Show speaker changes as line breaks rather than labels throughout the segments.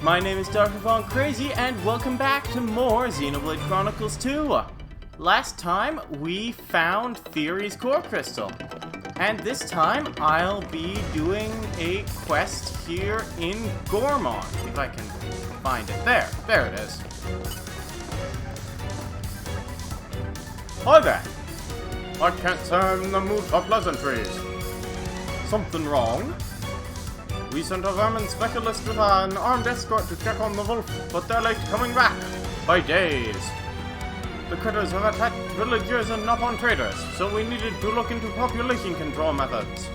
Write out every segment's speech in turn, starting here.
My name is Dr. Von Crazy, and welcome back to more Xenoblade Chronicles 2. Last time, we found Theory's core crystal. And this time, I'll be doing a quest here in Gormon. If I can find it. There it is. Hi there. I can't stand the mood for pleasantries. Something wrong? We sent a vermin specialist with an armed escort to check on the wolf, but they're late coming back. By days. The critters have attacked villagers and Nopon traders, so we needed to look into population control methods.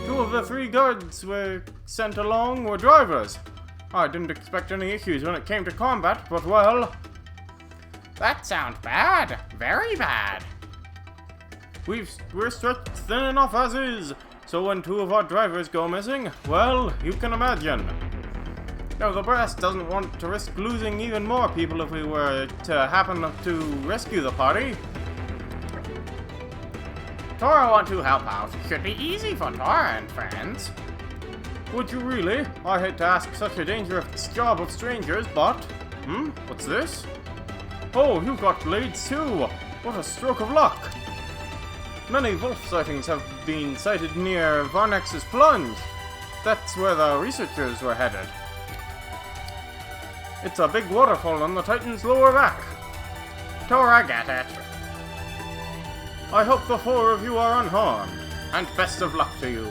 2 of the 3 guards were sent along were drivers. I didn't expect any issues when it came to combat, but well... That sounds bad. Very bad. We're stretched thin enough as is. So when 2 of our drivers go missing, well, you can imagine. Now, the brass doesn't want to risk losing even more people if we were to happen to rescue the party. Tora want to help out. Should be easy for Tora and friends. Would you really? I hate to ask such a dangerous job of strangers, but... What's this? Oh, you've got blades too! What a stroke of luck! Many wolf sightings have been sighted near Varnax's plunge. That's where the researchers were headed. It's a big waterfall on the Titan's lower back. Tora, get it. I hope the 4 of you are unharmed, and best of luck to you.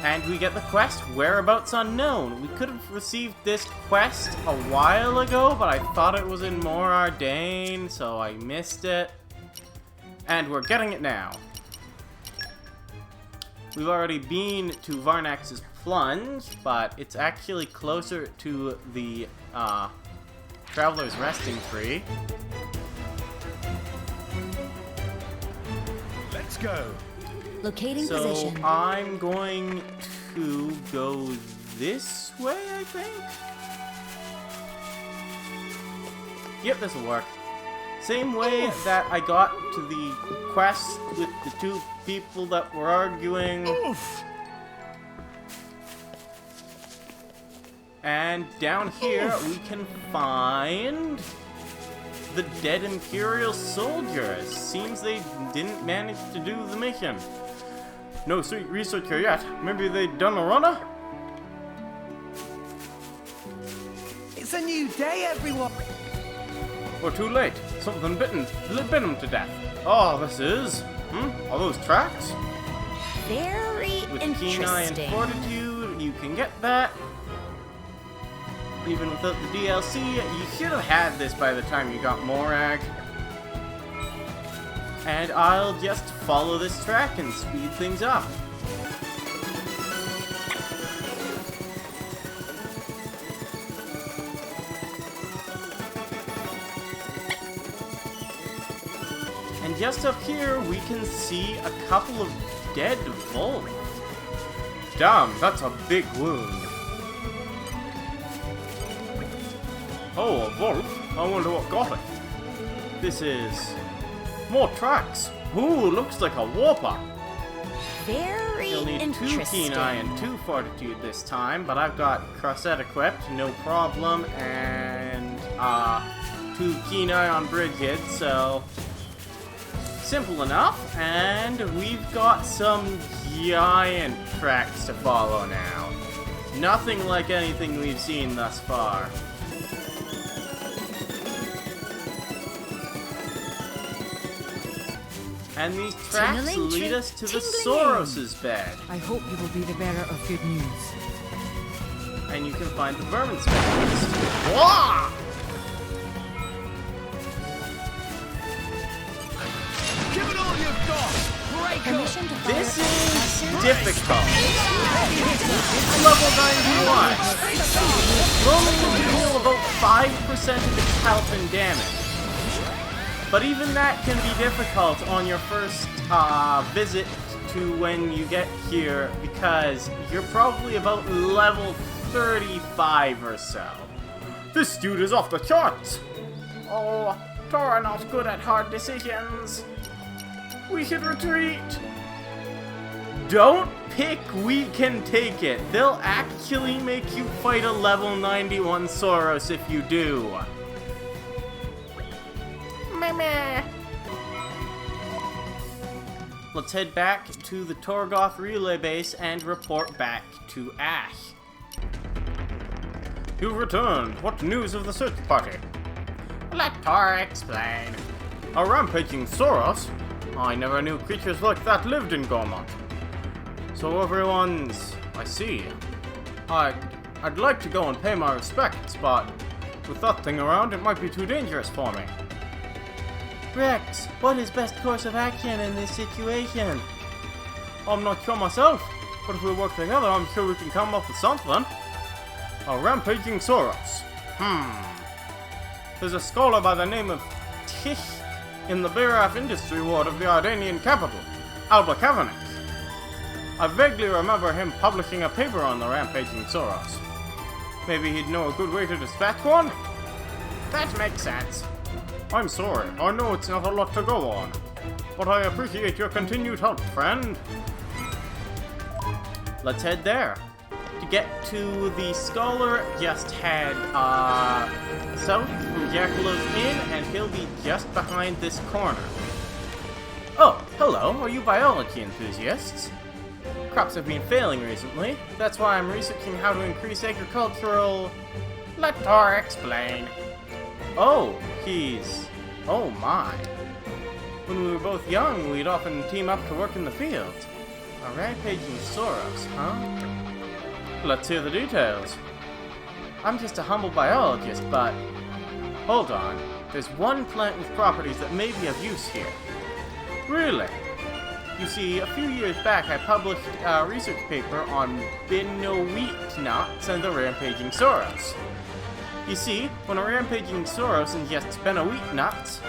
And we get the quest, Whereabouts Unknown. We could have received this quest a while ago, but I thought it was in More Ardain, so I missed it. And we're getting it now. We've already been to Varnax's plunge, but it's actually closer to the Traveler's Resting Tree.
Let's go.
Locating
So
position.
I'm going to go this way, I think? Yep, this will work. Same way that I got to the quest with the 2 people that were arguing.
Oof.
And down here we can find the dead Imperial soldiers. Seems they didn't manage to do the mission. No sweet researcher yet. Maybe they'd done a runner?
It's a new day, everyone.
Or too late. Something bit him to death. Oh, this is... Are those tracks?
Very
With
interesting.
keen eye and fortitude, you can get that. Even without the DLC, you should have had this by the time you got Morag. And I'll just follow this track and speed things up. And just up here, we can see a couple of dead wolves. Damn, that's a big wound. Oh, a wolf? I wonder what got it. This is... more tracks. Ooh, looks like a warper.
Very
You'll need 2
interesting.
keen eye and 2 fortitude this time, but I've got Crossette equipped, no problem, and 2 keen eye on Bridgehead, so... simple enough, and we've got some giant tracks to follow now. Nothing like anything we've seen thus far. And these tracks
Tingling,
lead us to the
tingling
Sauros' bed.
I hope you will be the bearer of good news.
And you can find the vermin specialist. Wah!
Give it all you've got. Break up.
Permission to fire
This is
assassin?
difficult. It's level 91. Normally you deal about 5% of its health and damage. But even that can be difficult on your first visit to when you get here, because you're probably about level 35 or so. This dude is off the charts! Oh, Tora not good at hard decisions. We should retreat. Don't pick we can take it. They'll actually make you fight a level 91 Sauros if you do. Meh. Let's head back to the Torgoth relay base and report back to Ash. You've returned. What news of the search party? Let Tor explain. A rampaging Sauros? I never knew creatures like that lived in Gormont. So everyone's... I see. I'd like to go and pay my respects, but with that thing around, it might be too dangerous for me. Rex, what is best course of action in this situation? I'm not sure myself, but if we work together, I'm sure we can come up with something. A rampaging Sauros. There's a scholar by the name of Tish in the Biraf Industry Ward of the Ardanian capital, Alba Cavanix. I vaguely remember him publishing a paper on the rampaging Sauros. Maybe he'd know a good way to dispatch one? That makes sense. I'm sorry, I know it's not a lot to go on, but I appreciate your continued help, friend. Let's head there. To get to the scholar, just head south from Jackalow's Inn, and he'll be just behind this corner. Oh, hello, are you biology enthusiasts? Crops have been failing recently. That's why I'm researching how to increase agricultural... Let Tor explain. Oh, oh my. When we were both young, we'd often team up to work in the field. A rampaging Sauros, huh? Let's hear the details. I'm just a humble biologist, but... Hold on. There's one plant with properties that may be of use here. Really? You see, a few years back I published a research paper on Binoweet nuts and the rampaging Sauros. You see, when a rampaging Sauros ingests Binoweet nuts,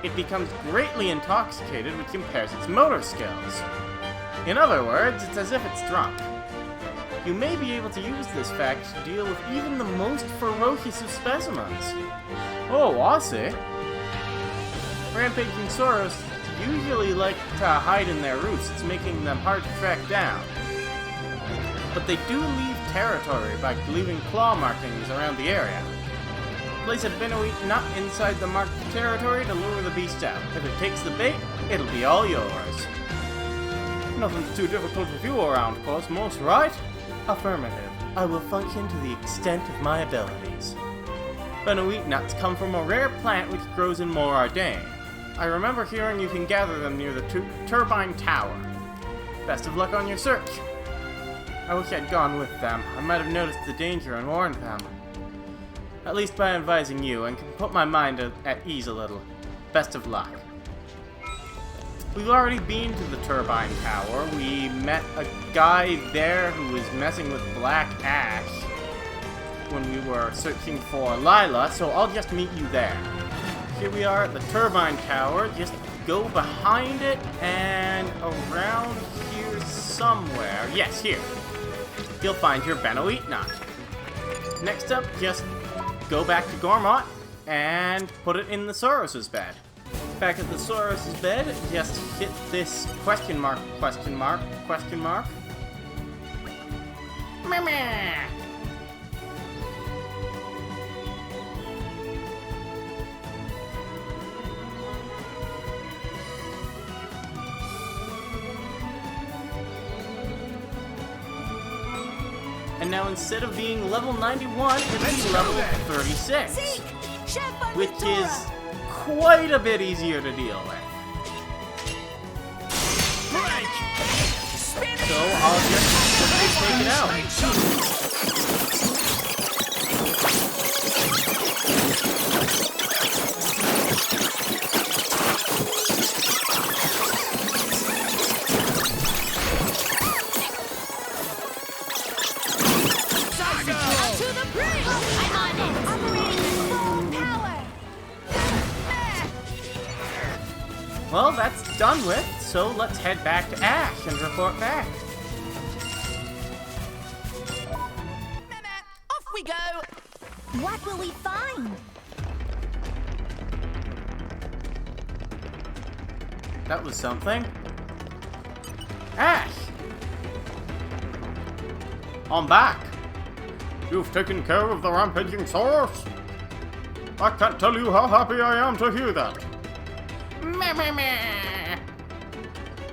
it becomes greatly intoxicated, which impairs its motor skills. In other words, it's as if it's drunk. You may be able to use this fact to deal with even the most ferocious of specimens. Oh, I see. Rampaging Sauros usually like to hide in their roosts, making them hard to track down. But they do leave territory by leaving claw markings around the area. Place a Binoweet nut inside the marked territory to lure the beast out. If it takes the bait, it'll be all yours. Nothing's too difficult to do around Cosmos, right? Affirmative. I will function to the extent of my abilities. Binoweet nuts come from a rare plant which grows in Mor Ardain. I remember hearing you can gather them near the Turbine Tower. Best of luck on your search. I wish I'd gone with them. I might have noticed the danger and warned them. At least by advising you, and can put my mind at ease a little. Best of luck. We've already been to the Turbine Tower. We met a guy there who was messing with Black Ash when we were searching for Lila, so I'll just meet you there. Here we are at the Turbine Tower. Just go behind it and around here somewhere. Yes, here. You'll find your Binoweet nut. Next up, just go back to Gormont and put it in the Sauros' bed. Back at the Sauros' bed, just hit this question mark. Meh. And now instead of being level 91, it'll be level 36.
Zeke! Chef on
Which
the door!
is quite a bit easier to deal with.
Break!
So I'll just take it out.
To the bridge! I'm on it! Operating at full power!
Well, that's done with, so let's head back to Ash and report back.
Off we go!
What will we find?
That was something. Ash! I'm back. You've taken care of the rampaging Sauros? I can't tell you how happy I am to hear that. Meh, meh, meh.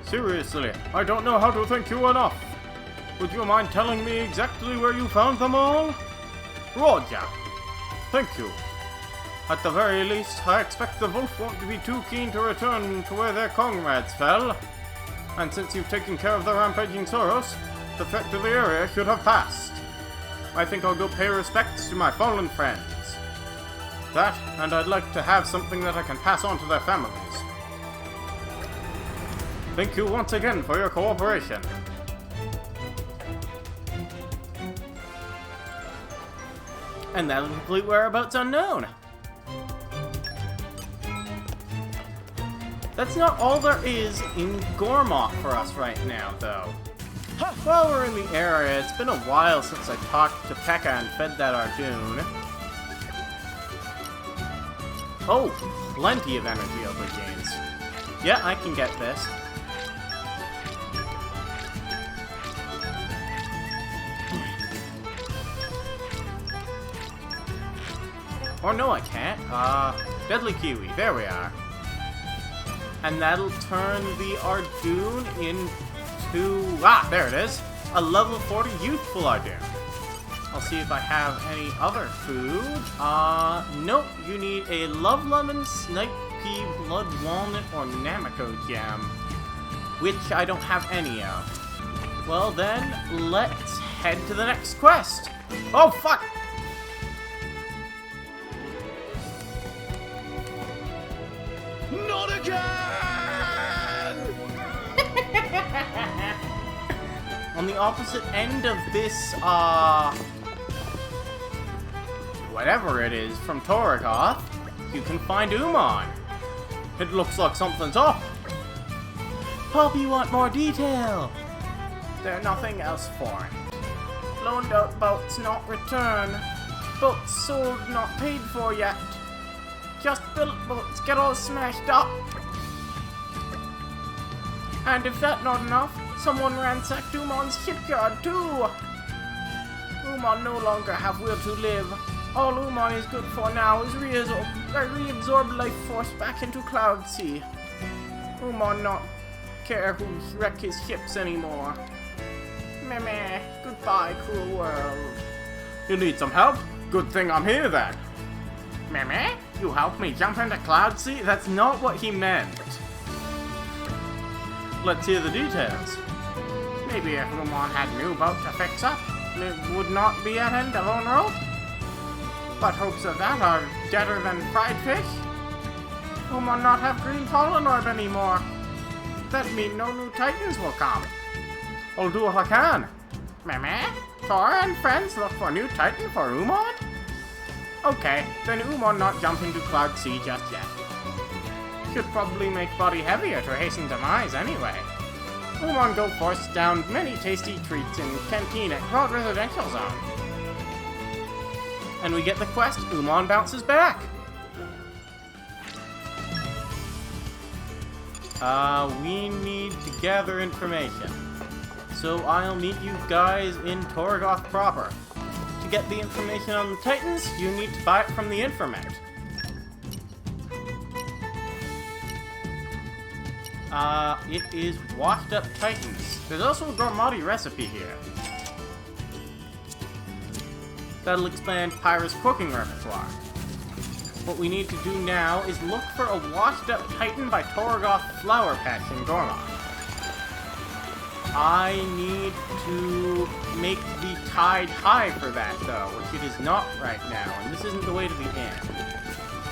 Seriously, I don't know how to thank you enough. Would you mind telling me exactly where you found them all? Roger. Thank you. At the very least, I expect the Wolf won't be too keen to return to where their comrades fell. And since you've taken care of the rampaging Sauros, the threat to the area should have passed. I think I'll go pay respects to my fallen friends. That, and I'd like to have something that I can pass on to their families. Thank you once again for your cooperation. And that'll complete Whereabouts Unknown. That's not all there is in Gormott for us right now, though. While we're in the area, it's been a while since I talked to Pekka and fed that Ardoon. Oh, plenty of energy over gains. Yeah, I can get this. Or no, I can't. Deadly Kiwi. There we are. And that'll turn the Ardoon into... Ah, there it is. A level 40 Youthful Ardoon. I'll see if I have any other food. Nope. You need a Love Lemon, Snipe Pea, Blood Walnut, or Namako Jam. Which I don't have any of. Well then, let's head to the next quest. Oh, fuck!
Not again!
On the opposite end of this, whatever it is from Torgoth, you can find Umon. It looks like something's up. Hope you want more detail. There's nothing else for it. Loaned out boats not returned. Boats sold not paid for yet. Just built boats get all smashed up. And if that's not enough, someone ransacked Umon's shipyard too. Umon no longer have will to live. All Umon is good for now is reabsorb life force back into Cloud Sea. Umon not care who wreck his ships anymore. Meh meh. Goodbye, cruel world. You need some help? Good thing I'm here then. Meh meh? You help me jump into Cloud Sea? That's not what he meant. Let's hear the details. Maybe if Umon had a new boat to fix up, it would not be at end of own road. But hopes of that are deader than fried fish. Umon not have green pollen orb anymore. That mean no new titans will come. I'll do what I can. Meh? Thor and friends look for new titan for Umon? Okay, then Umon not jump into Cloud Sea just yet. Should probably make body heavier to hasten demise anyway. Umon go force down many tasty treats in canteen at Cloud Residential Zone. And we get the quest, Umon bounces back. We need to gather information. So I'll meet you guys in Torgoth proper. To get the information on the Titans, you need to buy it from the Informant. It is Washed Up Titans. There's also a Gormati recipe here. That'll expand Pyra's cooking repertoire. What we need to do now is look for a Washed Up Titan by Torgoth Flower Patch in Gormott. I need to make the tide high for that, though, which it is not right now, and this isn't the way to the inn.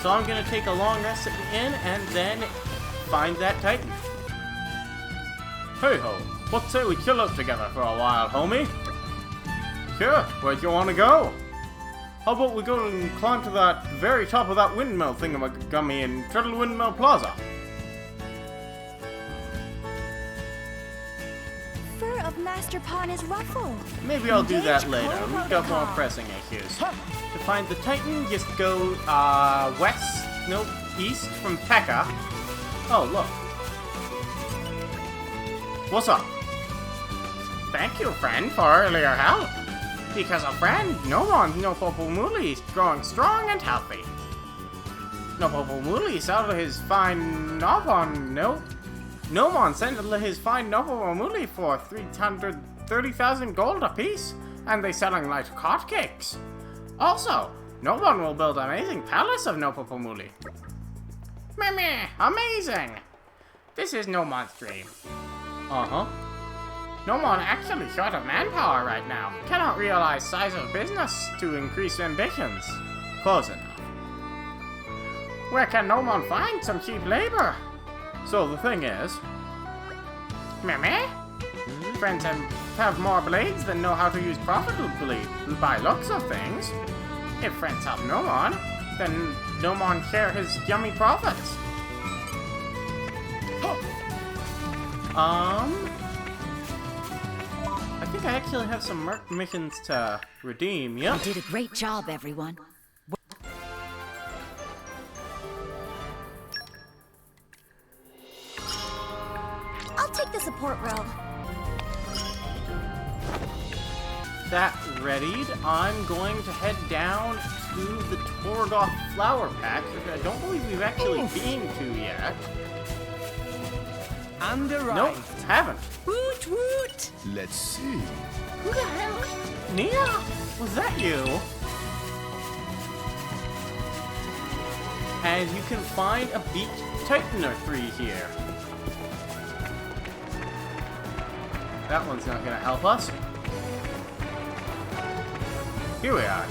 So I'm going to take a long rest at the inn and then find that Titan. Hey ho, what say we chill out together for a while, homie? Sure, where'd you want to go? How about we go and climb to that very top of that windmill thingamagummy in Treadle Windmill Plaza?
Fur of Master Pawn is ruffled.
Maybe I'll do that later. We've got more pressing issues. To find the Titan, just go east from Pekka. Oh, look. What's up? Thank you, friend, for earlier help. Because a friend, Nopopomuli is growing strong and healthy. Nopopomuli sold his fine Nomon sent his fine Nopopomuli for 330,000 gold apiece, and they selling like hotcakes. Also, Nomon will build an amazing palace of Nopopomuli. Meh, amazing! This is Nomon's dream. Uh-huh. Nomon actually short of manpower right now. Cannot realize size of business to increase ambitions. Close enough. Where can Nomon find some cheap labor? So the thing is... Meh? Friends have more blades than know how to use profitably by looks of things. If friends help Nomon, then Nomon share his yummy profits. I think I actually have some merc missions to redeem, yep.
You did a great job, everyone. I'll take the support role.
That readied, I'm going to head down to the Torgoth Flower Patch, which I don't believe we've actually been to yet.
And arrived.
Nope, haven't.
Woot woot!
Let's see.
Who the hell? Nia? Was that you? And you can find a Beak Titan or 3 here. That one's not gonna help us. Here we are.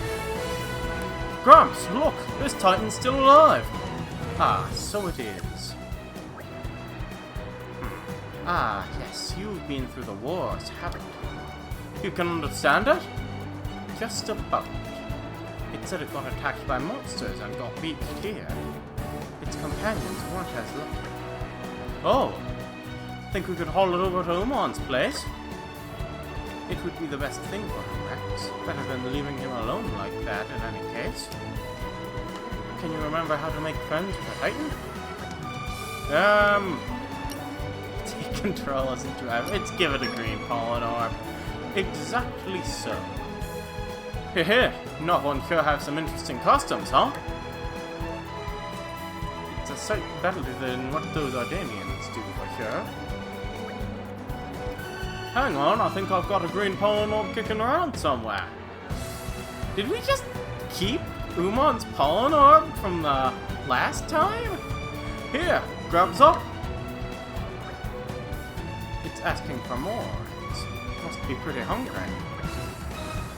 Grumps, look! This Titan's still alive! Ah, so it is. Ah, yes, you've been through the wars, haven't you? You can understand it? Just about. It said it got attacked by monsters and got beat here. Its companions weren't as lucky. Oh, think we could haul it over to Umon's place? It would be the best thing for him, Rex. Better than leaving him alone like that in any case. Can you remember how to make friends with a Titan? Take control as a driver. It's give it a green pollen orb. Exactly so. Heh, not one sure have some interesting customs, huh? It's a sight better than what those Ardanians do, for sure. Hang on, I think I've got a green pollen orb kicking around somewhere. Did we just keep Umon's pollen orb from the last time? Here, grab some. It's asking for more. It must be pretty hungry.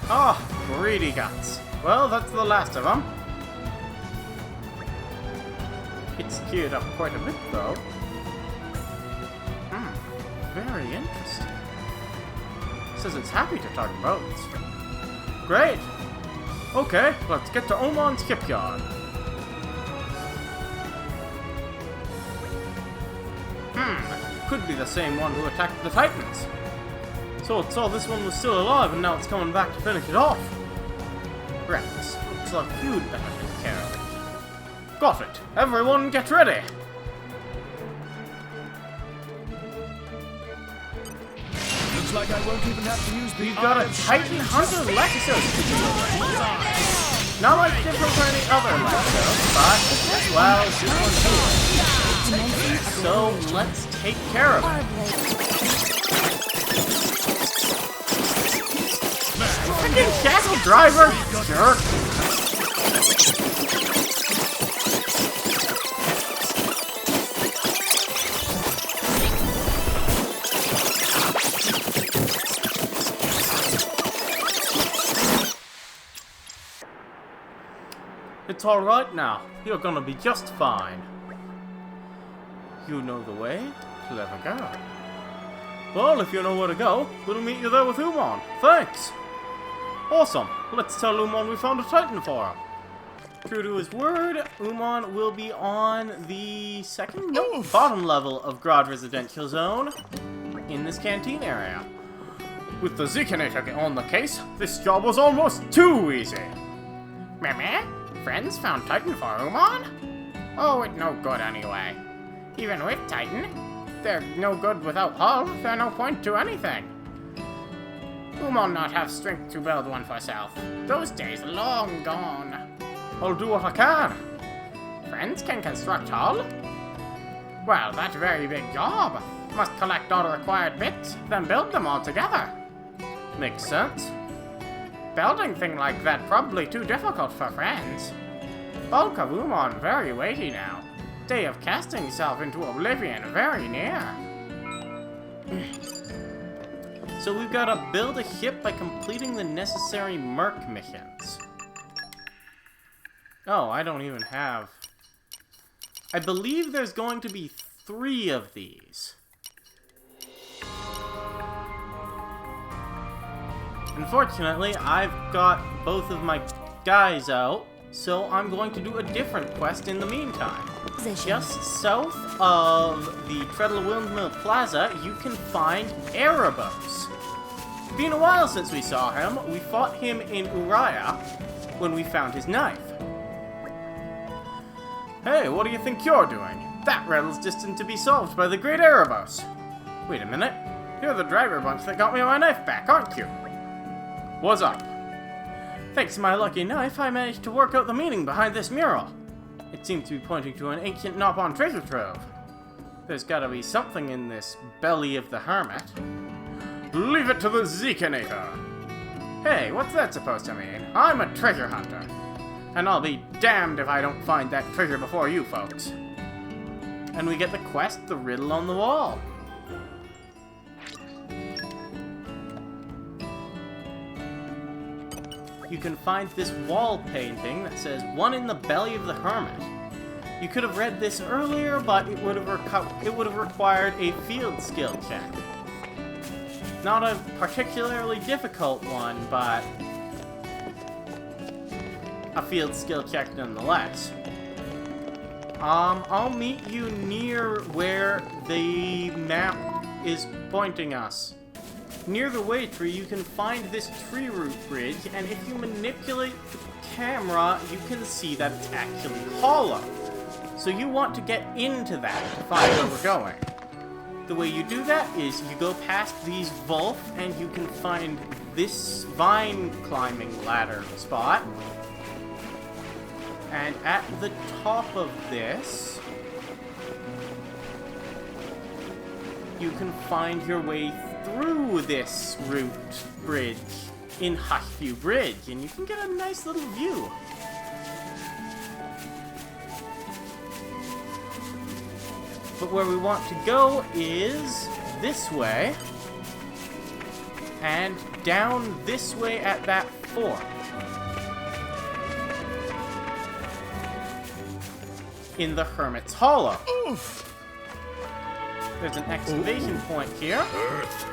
Ah, greedy guts. Well, that's the last of them. It's geared up quite a bit, though. Very interesting. Says it's happy to talk boats. Great! Okay, let's get to Omon's shipyard. Could be the same one who attacked the Titans. So it saw this one was still alive and now it's coming back to finish it off. Rex, looks like you'd better take care of it. Got it! Everyone get ready!
Looks like I won't even have to use the
We've got a Titan Hunter Lexus! Not much different from any other Lexus, but, well, this one's here. So, let's take care of it. Freaking castle driver! Jerk! It's alright now. You're gonna be just fine. You know the way? Clever girl. Well, if you know where to go, we'll meet you there with Umon. Thanks! Awesome. Let's tell Umon we found a Titan for him. True to his word, Umon will be on the bottom level of Grod Residential Zone in this canteen area. With the Zekinator on the case, this job was almost too easy. Meh? Friends found Titan for Umon? Oh, it's no good anyway. Even with Titan, they're no good without Hull. They're no point to anything. Who might not have strength to build one for herself? Those days are long gone. I'll do what I can. Friends can construct hull? Well, that's a very big job. Must collect all the required bits, then build them all together. Makes sense. Building thing like that probably too difficult for friends. Bulk of Umon very weighty now. Day of casting himself into oblivion very near. So we've got to build a ship by completing the necessary merc missions. Oh, I don't even have... I believe there's going to be 3 of these. Unfortunately, I've got both of my guys out, so I'm going to do a different quest in the meantime. Just south of the Treadle Windmill Plaza, you can find Erebos. Been a while since we saw him. We fought him in Uriah when we found his knife. Hey, what do you think you're doing? That riddle's destined to be solved by the great Erebos. Wait a minute. You're the driver bunch that got me my knife back, aren't you? What's up? Thanks to my lucky knife, I managed to work out the meaning behind this mural. It seemed to be pointing to an ancient Nopon treasure trove. There's gotta be something in this belly of the hermit. Leave it to the Zekinator. Hey, what's that supposed to mean? I'm a treasure hunter. And I'll be damned if I don't find that treasure before you folks. And we get the quest, the riddle on the wall. You can find this wall painting that says, "One in the belly of the hermit." You could have read this earlier, but it would have required a field skill check. Not a particularly difficult one, but a field skill check nonetheless. I'll meet you near where the map is pointing us. Near the way tree, you can find this tree root bridge, and if you manipulate the camera, you can see that it's actually hollow. So you want to get into that to find where we're going. The way you do that is you go past these Volf, and you can find this vine climbing ladder spot. And at the top of this, you can find your way through this root bridge in Hushview Bridge, and you can get a nice little view. But where we want to go is this way, and down this way at that fort. In the Hermit's Hollow.
Oof.
There's an excavation point here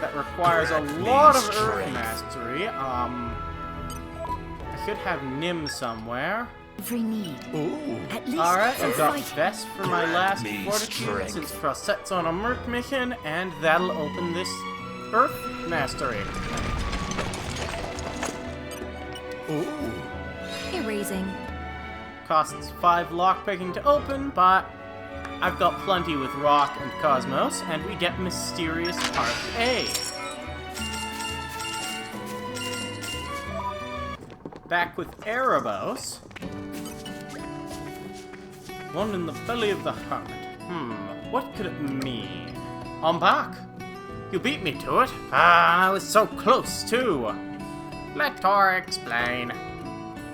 that requires a lot of earth mastery. I should have Nim somewhere.
Every need.
Ooh.
At least
Alright, I've got
fight.
Vest for my last
me
fortitude
strength.
since Crossette's on a merc mission, and that'll open this earth mastery.
Ooh.
Erasing.
Costs 5 lockpicking to open, but I've got plenty with Rock and Cosmos, and we get Mysterious Part A. Back with Erebos. One in the belly of the hermit. What could it mean? I'm back. You beat me to it. I was so close, too. Let Tor explain.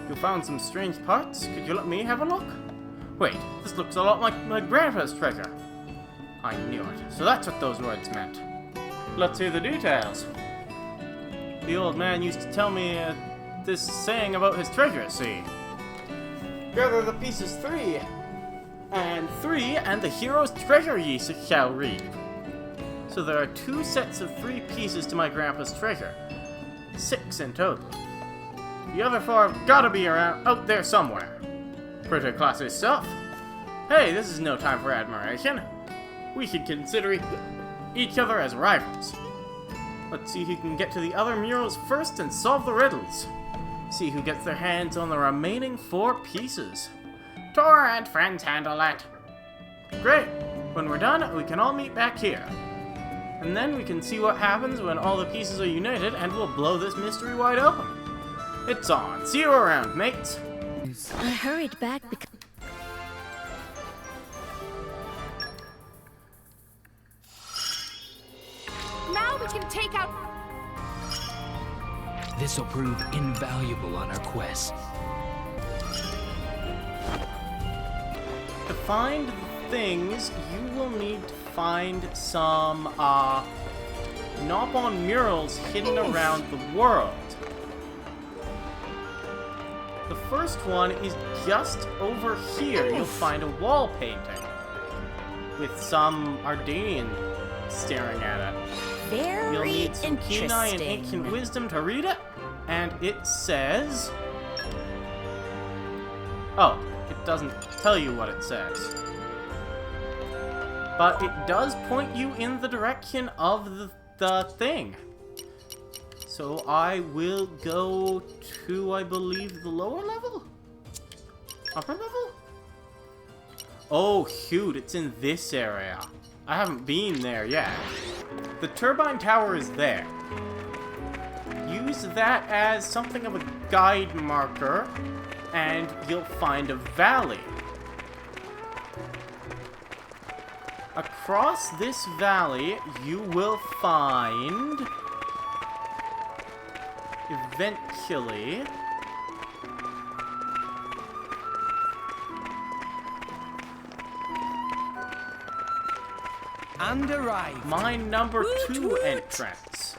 You found some strange parts. Could you let me have a look? Wait, this looks a lot like my grandpa's treasure. I knew it. So that's what those words meant. Let's hear the details. The old man used to tell me this saying about his treasure, see. Gather the pieces 3, and the hero's treasure ye shall reap. So there are 2 sets of 3 pieces to my grandpa's treasure. 6 in total. The other 4 have gotta be out there somewhere. Pretty classy stuff. Hey, this is no time for admiration. We should consider each other as rivals. Let's see who can get to the other murals first and solve the riddles. See who gets their hands on the remaining 4 pieces. Tor and friends handle that. Great. When we're done, we can all meet back here. And then we can see what happens when all the pieces are united, and we'll blow this mystery wide open. It's on. See you around, mates.
I hurried back because... Now we can take out...
This'll prove invaluable on our quest.
To find things, you will need to find some, knob-on murals hidden around the world. The first one is just over here. You'll find a wall painting with some Ardanian staring at it.
Very
You'll need some Kenai and
interesting.
Ancient Wisdom to read it, and it says... Oh, it doesn't tell you what it says. But it does point you in the direction of the thing. So I will go to, I believe, the lower level? Upper level? Oh, shoot, it's in this area. I haven't been there yet. The turbine tower is there. Use that as something of a guide marker, and you'll find a valley. Across this valley, you will find... eventually...
And arrived.
mine number 2 entrance.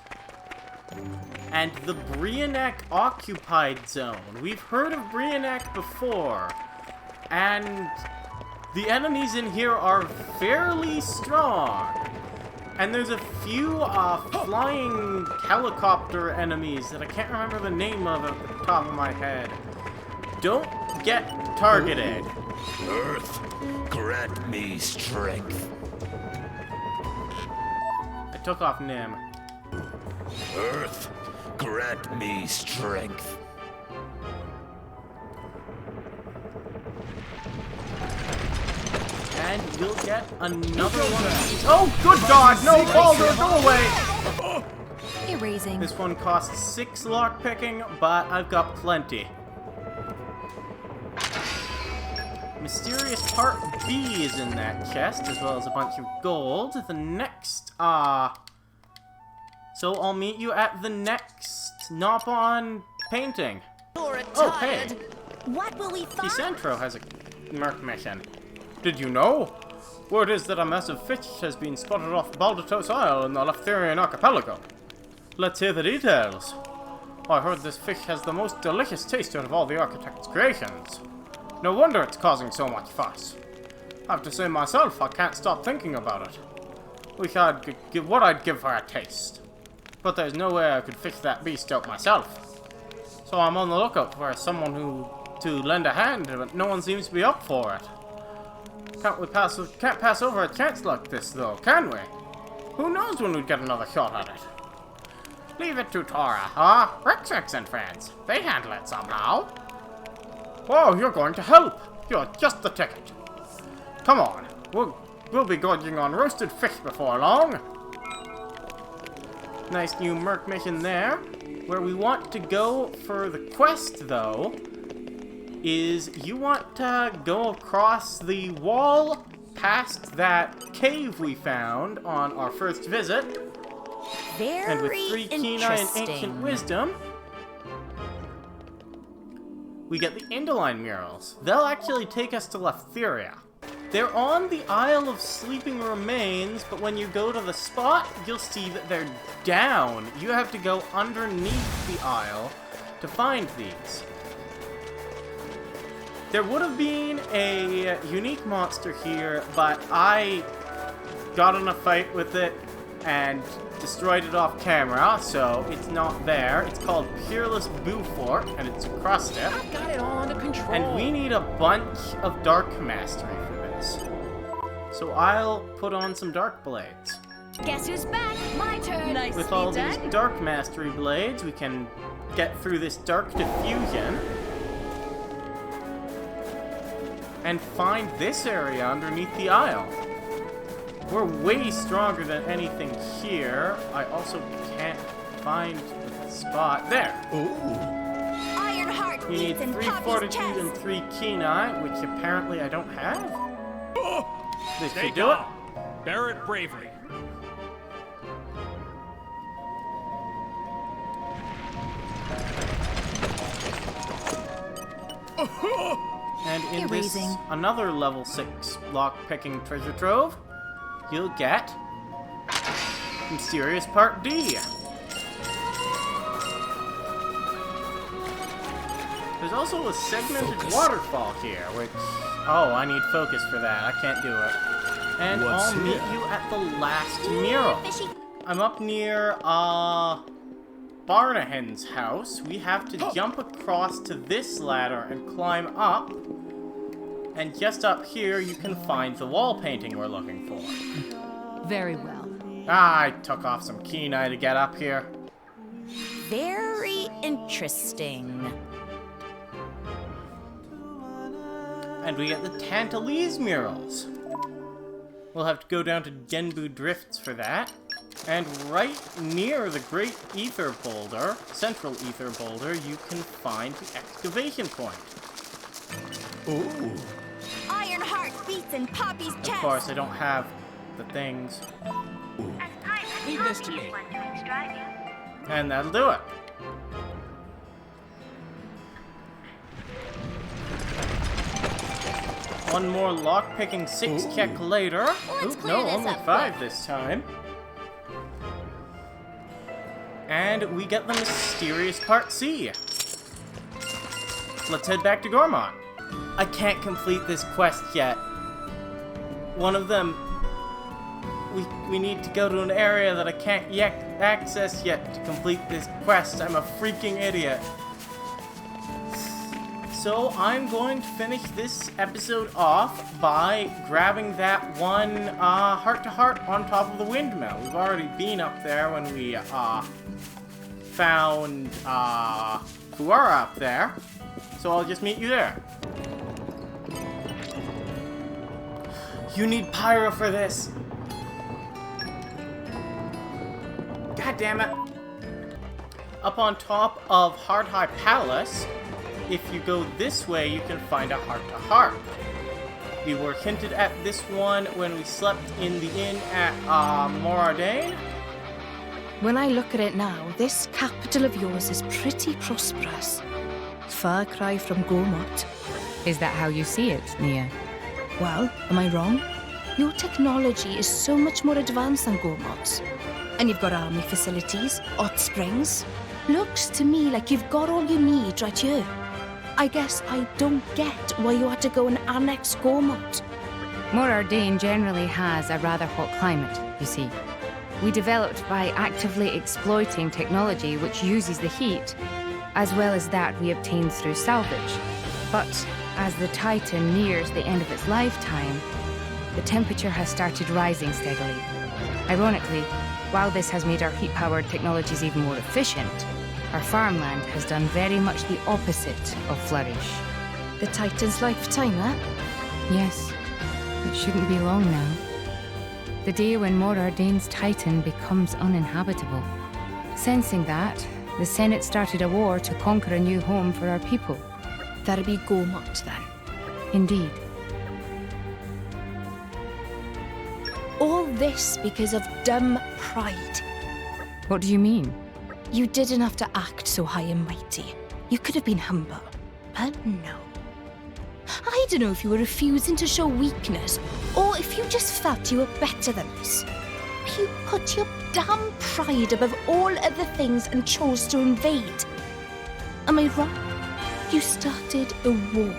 And the Brianek occupied zone. We've heard of Brianek before. And the enemies in here are fairly strong. And there's a few flying helicopter enemies that I can't remember the name of at the top of my head. Don't get targeted.
Earth, grant me strength.
I took off Nim.
Earth, grant me strength.
And you'll get another one of these. Oh, good God! No, Baldur, go away!
Erasing.
This one costs 6 lockpicking, but I've got plenty. Mysterious Part B is in that chest, as well as a bunch of gold. The next, so I'll meet you at the next Nopon painting. Oh, hey!
What will we find?
Decentro has a merc mission. Did you know? Word is that a massive fish has been spotted off Baldatos Isle in the Leftherian archipelago. Let's hear the details. I heard this fish has the most delicious taste out of all the architect's creations. No wonder it's causing so much fuss. I have to say myself, I can't stop thinking about it. Wish I'd give what I'd give for a taste. But there's no way I could fish that beast out myself. So I'm on the lookout for someone to lend a hand, but no one seems to be up for it. Can't pass over a chance like this, though, can we? Who knows when we'd get another shot at it? Leave it to Tora, huh? Rexex and friends. They handle it somehow. Whoa, you're going to help. You're just the ticket. Come on. We'll be gorging on roasted fish before long. Nice new merc mission there. Where we want to go for the quest, though, is you want to go across the wall past that cave we found on our first visit.
Very
And with 3 Kenai and Ancient Wisdom, we get the Indoline murals. They'll actually take us to Leftheria. They're on the Isle of Sleeping Remains, but when you go to the spot, you'll see that they're down. You have to go underneath the isle to find these. There would have been a unique monster here, but I got in a fight with it and destroyed it off camera, so it's not there. It's called Peerless Boofork, and it's a crusted.
I've got it all under control.
And we need a bunch of Dark Mastery for this. So I'll put on some Dark Blades.
Guess who's back? My turn. Nice
With all these Dark Mastery Blades, we can get through this Dark Diffusion and find this area underneath the isle. We're way stronger than anything here. I also can't find the spot. There!
Ironheart
You need
beats in
3
Poppy's
fortitude
chest.
and 3 keen, which apparently I don't have. This
Stay
should do it.
calm. Bear it bravely.
And in
You're
this
raising.
another level 6 lock-picking treasure trove, you'll get Mysterious Part D. There's also a segmented waterfall here, which... Oh, I need focus for that. I can't do it. And I'll meet you at the last mural.
Fishy.
I'm up near, Barnahan's house. We have to jump across to this ladder and climb up. And just up here, you can find the wall painting we're looking for.
Very well.
I took off some kenai to get up here.
Very interesting.
And we get the Tantalese murals. We'll have to go down to Genbu Drifts for that. And right near the Great Ether Boulder, Central Ether Boulder, you can find the excavation point.
Ooh.
Ironheart beats in Poppy's chest.
Of course, I don't have the things.
Leave this to me.
And that'll do it. One more lockpicking 6 check later.
Let's
Oop,
clear
no,
this
only
up
5
quick.
this time. And we get the mysterious part C. Let's head back to Gormont. I can't complete this quest yet. One of them... We need to go to an area that I can't yet access yet to complete this quest. I'm a freaking idiot. So I'm going to finish this episode off by grabbing that one heart-to-heart on top of the windmill. We've already been up there when we found Fuara up there. So I'll just meet you there. You need pyro for this. God damn it. Up on top of Hard High Palace, if you go this way, you can find a heart-to-heart. We were hinted at this one when we slept in the inn at Moradane.
When I look at it now, this capital of yours is pretty prosperous. Far cry from Gormott.
Is that how you see it, Nia?
Well, am I wrong? Your technology is so much more advanced than Gormott's. And you've got army facilities, hot springs. Looks to me like you've got all you need right here. I guess I don't get why you had to go and annex Gormott.
Morardane generally has a rather hot climate, you see. We developed by actively exploiting technology which uses the heat, as well as that we obtained through salvage. But as the Titan nears the end of its lifetime, the temperature has started rising steadily. Ironically, while this has made our heat-powered technologies even more efficient, our farmland has done very much the opposite of flourish.
The Titan's lifetime, eh?
Yes, it shouldn't be long now. The day when Morardane's Titan becomes uninhabitable. Sensing that, the Senate started a war to conquer a new home for our people.
That'd be Gormott then.
Indeed.
All this because of dumb pride.
What do you mean?
You didn't have to act so high and mighty. You could have been humble. But no. I don't know if you were refusing to show weakness, or if you just felt you were better than this. You put your damn pride above all other things and chose to invade. Am I wrong? You started a war.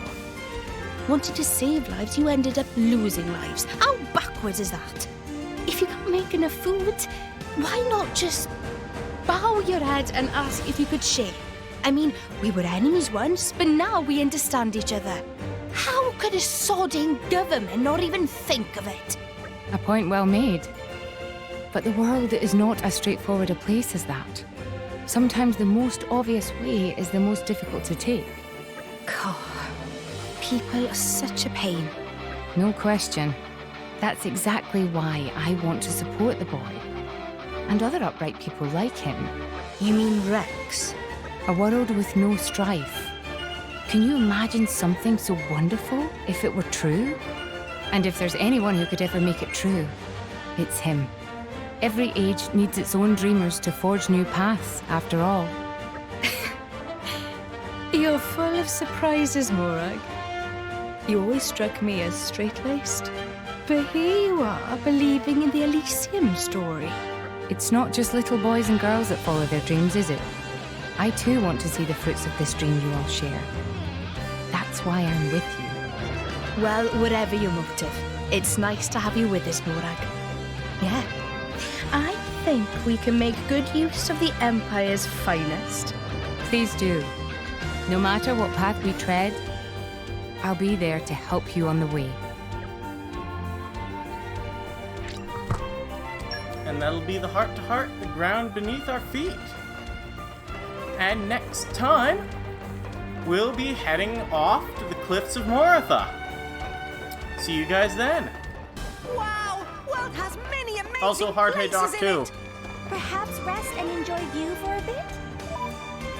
Wanted to save lives, you ended up losing lives. How backwards is that? If you can't make enough food, why not just bow your head and ask if you could share? I mean, we were enemies once, but now we understand each other. How could a sodding government not even think of it?
A point well made. But the world is not as straightforward a place as that. Sometimes the most obvious way is the most difficult to take.
God, people are such a pain.
No question. That's exactly why I want to support the boy. And other upright people like him.
You mean Rex?
A world with no strife. Can you imagine something so wonderful if it were true? And if there's anyone who could ever make it true, it's him. Every age needs its own dreamers to forge new paths, after all.
You're full of surprises, Morag. You always struck me as straight-laced. But here you are, believing in the Elysium story.
It's not just little boys and girls that follow their dreams, is it? I too want to see the fruits of this dream you all share. That's why I'm with you.
Well, whatever your motive, it's nice to have you with us, Morag. Yeah. I think we can make good use of the Empire's finest.
Please do. No matter what path we tread, I'll be there to help you on the way.
And that'll be the heart-to-heart, the ground beneath our feet. And next time, we'll be heading off to the cliffs of Moratha. See you guys then.
Wow! World has many amazing
Also, Hard Hay Dock
places in
too.
it. Perhaps rest and enjoy view for a bit?